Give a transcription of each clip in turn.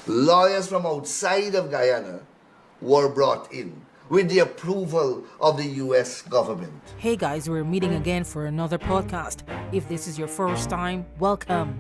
Lawyers from outside of Guyana were brought in with the approval of the U.S. government. Hey guys, we're meeting again for another podcast. If this is your first time, welcome.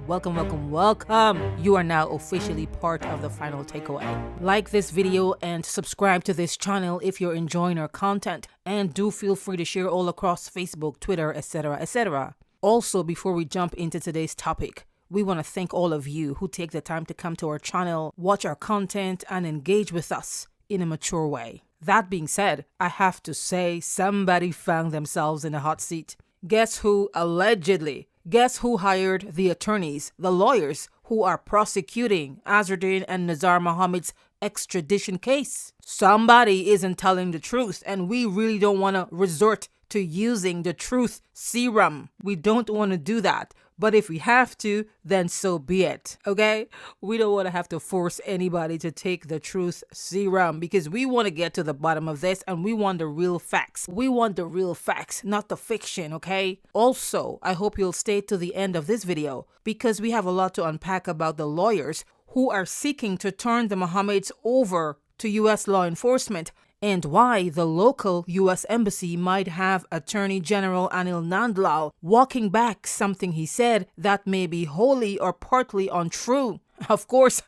You are now officially part of the Final Takeaway. Like this video and subscribe to this channel if you're enjoying our content. And do feel free to share all across Facebook, Twitter, etc., etc. Also, before we jump into today's topic, we want to thank all of you who take the time to come to our channel, watch our content, and engage with us in a mature way. That being said, I have to say somebody found themselves in a hot seat. Guess who allegedly? Guess who hired the attorneys, the lawyers who are prosecuting Azruddin and Nizar Mohamed's extradition case? Somebody isn't telling the truth, and we really don't want to resort to using the truth serum. We don't want to do that. But if we have to, then so be it, okay? We don't want to have to force anybody to take the truth serum because we want to get to the bottom of this and we want the real facts. We want the real facts, not the fiction, okay? Also, I hope you'll stay to the end of this video because we have a lot to unpack about the lawyers who are seeking to turn the Mohameds over to U.S. law enforcement and why the local U.S. Embassy might have Attorney General Anil Nandlall walking back something he said that may be wholly or partly untrue. Of course,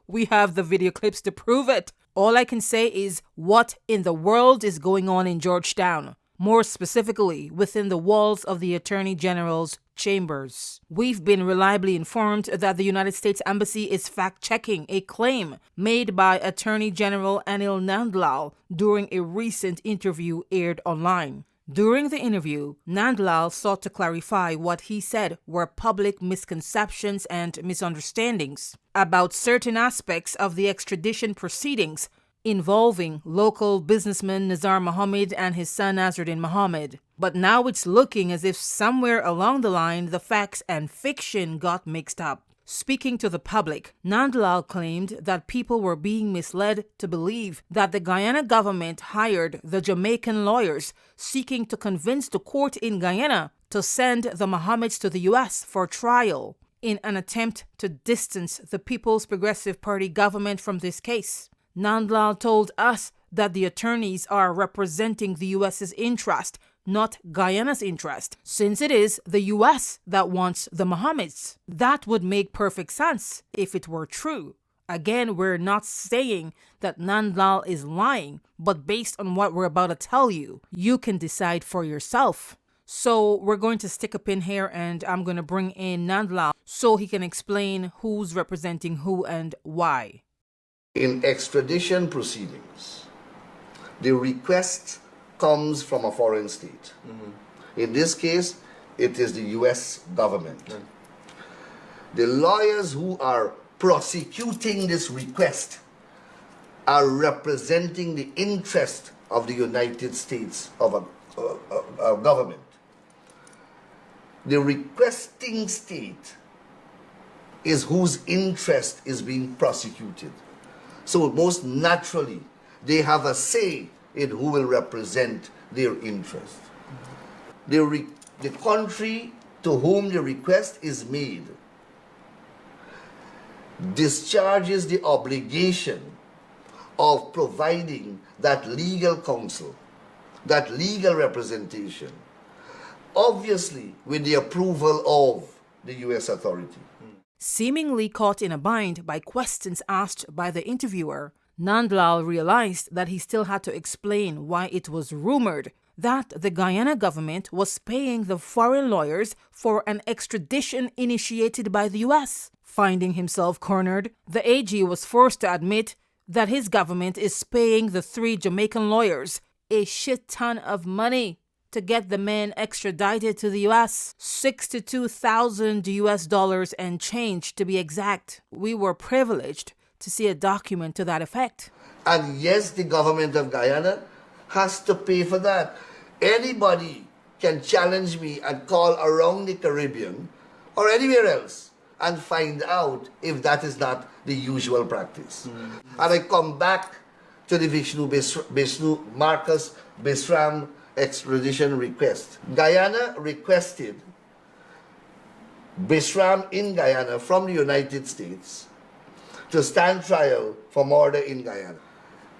we have the video clips to prove it. All I can say is what in the world is going on in Georgetown? More specifically, within the walls of the Attorney General's chambers. We've been reliably informed that the United States Embassy is fact-checking a claim made by Attorney General Anil Nandlall during a recent interview aired online. During the interview, Nandlall sought to clarify what he said were public misconceptions and misunderstandings about certain aspects of the extradition proceedings involving local businessman Nizar Mohamed and his son Azruddin Mohamed. But now it's looking as if somewhere along the line the facts and fiction got mixed up. Speaking to the public, Nandlall claimed that people were being misled to believe that the Guyana government hired the Jamaican lawyers seeking to convince the court in Guyana to send the Mohameds to the U.S. for trial in an attempt to distance the People's Progressive Party government from this case. Nandlall told us that the attorneys are representing the U.S.'s interest, not Guyana's interest, since it is the U.S. that wants the Mohameds. That would make perfect sense if it were true. Again, we're not saying that Nandlall is lying, but based on what we're about to tell you, you can decide for yourself. So we're going to stick a pin here and I'm going to bring in Nandlall so he can explain who's representing who and why. In extradition proceedings, the request comes from a foreign state. In this case, it is the U.S. government. The lawyers who are prosecuting this request are representing the interest of the United States of a government. The requesting state is whose interest is being prosecuted. So most naturally, they have a say in who will represent their interest. The country to whom the request is made discharges the obligation of providing that legal counsel, that legal representation, obviously with the approval of the U.S. authority. Seemingly caught in a bind by questions asked by the interviewer, Nandlall realized that he still had to explain why it was rumored that the Guyana government was paying the foreign lawyers for an extradition initiated by the U.S. Finding himself cornered, the AG was forced to admit that his government is paying the 3 Jamaican lawyers a shit ton of money to get the men extradited to the U.S. $62,000 and change to be exact. We were privileged to see a document to that effect. And yes, the government of Guyana has to pay for that. Anybody can challenge me and call around the Caribbean or anywhere else and find out if that is not the usual practice. And I come back to the Vishnu Marcus Bisram extradition request. Guyana requested Bisram in Guyana from the United States to stand trial for murder in Guyana.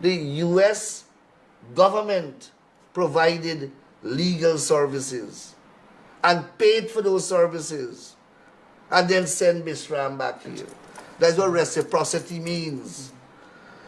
The U.S. government provided legal services and paid for those services and then send Miss Ram back here. That's what reciprocity means.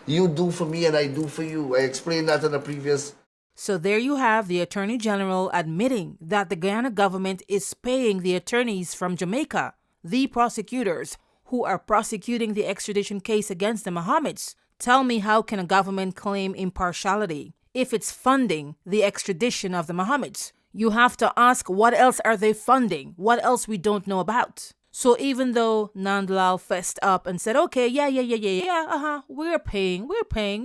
You do for me and I do for you. I explained that in a previous. So there you have the Attorney General admitting that the Guyana government is paying the attorneys from Jamaica, the prosecutors, who are prosecuting the extradition case against the Mohameds. Tell me, how can a government claim impartiality if it's funding the extradition of the Mohameds? You have to ask, what else are they funding? What else we don't know about? So even though Nandlall fessed up and said, okay, we're paying,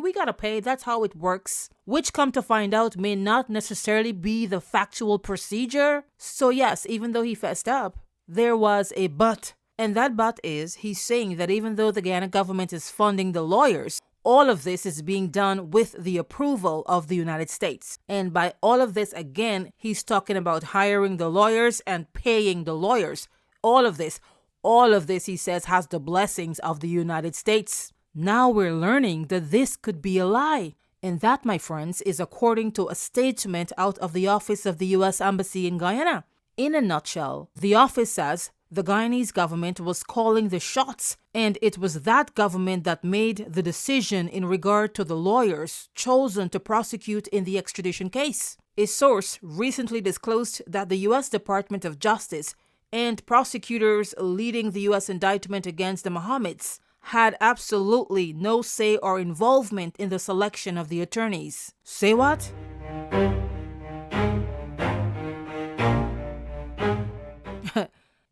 we gotta pay, that's how it works, which come to find out may not necessarily be the factual procedure. So yes, even though he fessed up, there was a but. And that but is, he's saying that even though the Guyana government is funding the lawyers, all of this is being done with the approval of the United States. And by all of this, again, he's talking about hiring the lawyers and paying the lawyers. All of this, he says, has the blessings of the United States. Now we're learning that this could be a lie. And that, my friends, is according to a statement out of the office of the U.S. Embassy in Guyana. In a nutshell, the office says the Guyanese government was calling the shots, and it was that government that made the decision in regard to the lawyers chosen to prosecute in the extradition case. A source recently disclosed that the U.S. Department of Justice and prosecutors leading the U.S. indictment against the Mohameds had absolutely no say or involvement in the selection of the attorneys. Say what?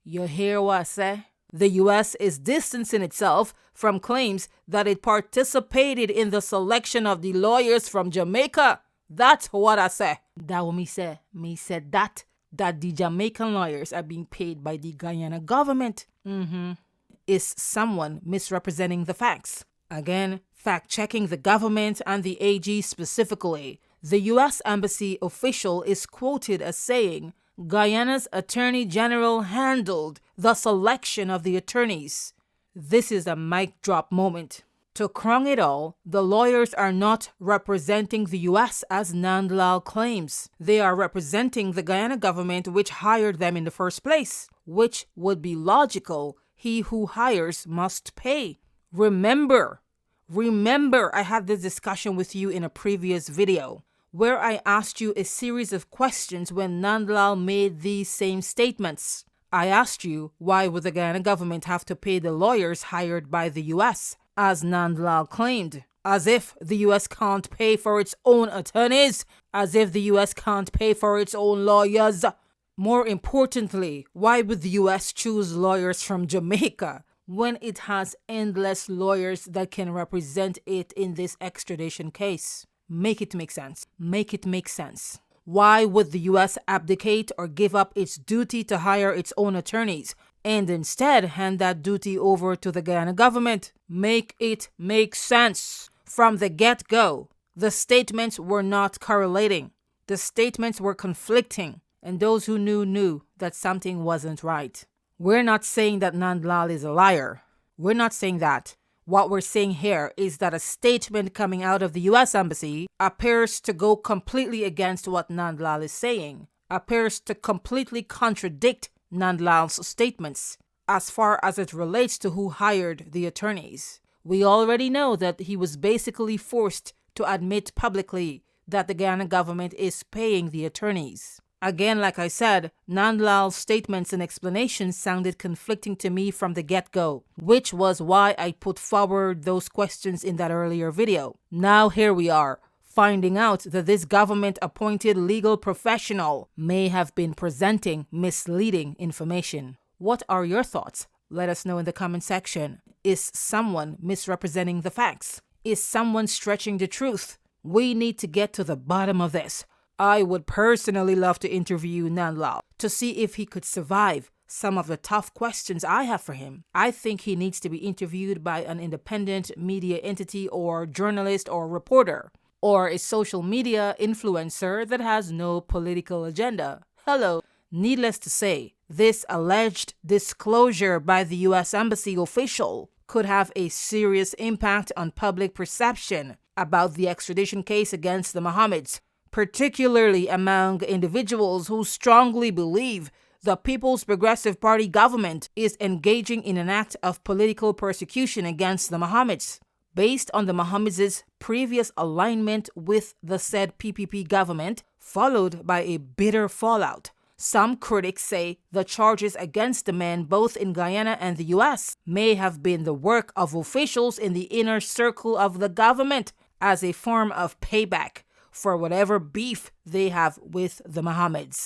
You hear what I say? The U.S. is distancing itself from claims that it participated in the selection of the lawyers from Jamaica. That's what I say. That what me say. Me said that the Jamaican lawyers are being paid by the Guyana government. Is someone misrepresenting the facts? Again, fact-checking the government and the AG specifically. The U.S. Embassy official is quoted as saying, Guyana's Attorney General handled the selection of the attorneys. This is a mic drop moment. To crown it all, the lawyers are not representing the U.S. as Nandlall claims. They are representing the Guyana government, which hired them in the first place, which would be logical. He who hires must pay. Remember, I had this discussion with you in a previous video where I asked you a series of questions when Nandlall made these same statements. I asked you, why would the Guyana government have to pay the lawyers hired by the U.S., as Nandlall claimed? As if the U.S. can't pay for its own attorneys, as if the U.S. can't pay for its own lawyers. More importantly, why would the U.S. choose lawyers from Jamaica when it has endless lawyers that can represent it in this extradition case? Make it make sense. Make it make sense. Why would the U.S. abdicate or give up its duty to hire its own attorneys and instead hand that duty over to the Guyana government? Make it make sense. From the get-go, the statements were not correlating. The statements were conflicting, and those who knew that something wasn't right. We're not saying that Nandlall is a liar. We're not saying that. What we're saying here is that a statement coming out of the U.S. Embassy appears to go completely against what Nandlall is saying, appears to completely contradict Nandlall's statements as far as it relates to who hired the attorneys. We already know that he was basically forced to admit publicly that the Guyana government is paying the attorneys. Again, like I said, Nandlall's statements and explanations sounded conflicting to me from the get-go, which was why I put forward those questions in that earlier video. Now here we are, finding out that this government-appointed legal professional may have been presenting misleading information. What are your thoughts? Let us know in the comment section. Is someone misrepresenting the facts? Is someone stretching the truth? We need to get to the bottom of this. I would personally love to interview Nandlall to see if he could survive some of the tough questions I have for him. I think he needs to be interviewed by an independent media entity or journalist or reporter or a social media influencer that has no political agenda. Hello. Needless to say, this alleged disclosure by the U.S. Embassy official could have a serious impact on public perception about the extradition case against the Mohameds, particularly among individuals who strongly believe the People's Progressive Party government is engaging in an act of political persecution against the Mohameds, based on the Mohameds' previous alignment with the said PPP government, followed by a bitter fallout. Some critics say the charges against the men both in Guyana and the US may have been the work of officials in the inner circle of the government as a form of payback for whatever beef they have with the Mohameds.